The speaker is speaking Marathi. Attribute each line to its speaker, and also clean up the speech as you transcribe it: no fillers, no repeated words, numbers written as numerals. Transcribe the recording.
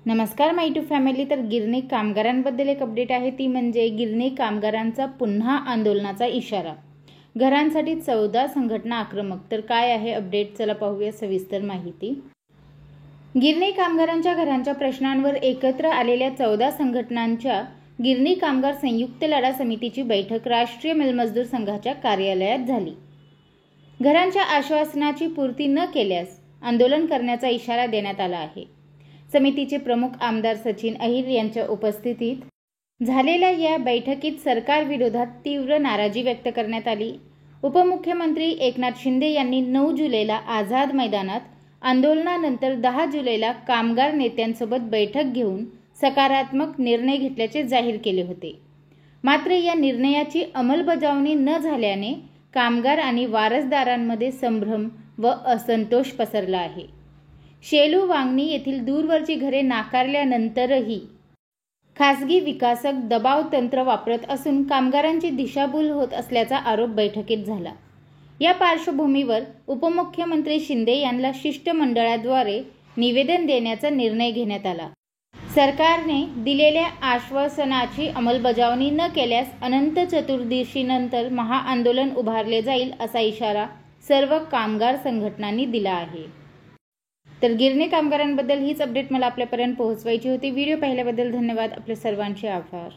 Speaker 1: नमस्कार माय टू फॅमिली। तर गिरणी कामगारांबद्दल एक अपडेट आहे, ती म्हणजे गिरणी कामगारांचा पुन्हा आंदोलनाचा इशारा। घरांसाठी 14 संघटना आक्रमक। तर काय आहे अपडेट, चला पाहूया सविस्तर माहिती। गिरणी कामगारांच्या घरांच्या प्रश्नांवर एकत्र आलेल्या 14 संघटनांच्या गिरणी कामगार संयुक्त लढा समितीची बैठक राष्ट्रीय मिलमजदूर संघाच्या कार्यालयात झाली। घरांच्या आश्वासनाची पूर्ती न केल्यास आंदोलन करण्याचा इशारा देण्यात आला आहे। समितीचे प्रमुख आमदार सचिन अहिर यांच्या उपस्थितीत झालेल्या या बैठकीत सरकारविरोधात तीव्र नाराजी व्यक्त करण्यात आली। उपमुख्यमंत्री एकनाथ शिंदे यांनी 9 जुलैला आझाद मैदानात, आंदोलनानंतर 10 जुलैला कामगार नेत्यांसोबत बैठक घेऊन सकारात्मक निर्णय घेतल्याचे जाहीर केले होते। मात्र या निर्णयाची अंमलबजावणी न झाल्याने कामगार आणि वारसदारांमध्ये संभ्रम व असंतोष पसरला आहे। शेलू वांगणी येथील दूरवरची घरे नाकारल्यानंतरही खासगी विकासक दबाव तंत्र वापरत असून कामगारांची दिशाभूल होत असल्याचा आरोप बैठकीत झाला। या पार्श्वभूमीवर उपमुख्यमंत्री शिंदे यांना शिष्टमंडळाद्वारे निवेदन देण्याचा निर्णय घेण्यात आला। सरकारने दिलेल्या आश्वासनाची अंमलबजावणी न केल्यास अनंत चतुर्दशीनंतर महाआंदोलन उभारले जाईल, असा इशारा सर्व कामगार संघटनांनी दिला आहे। तर गिरणी कामगारांबद्दल हीच अपडेट मला आपल्यापर्यंत पोहोचवायची होती। व्हिडिओ पाहिल्याबद्दल धन्यवाद। आपले सर्वांचे आभार।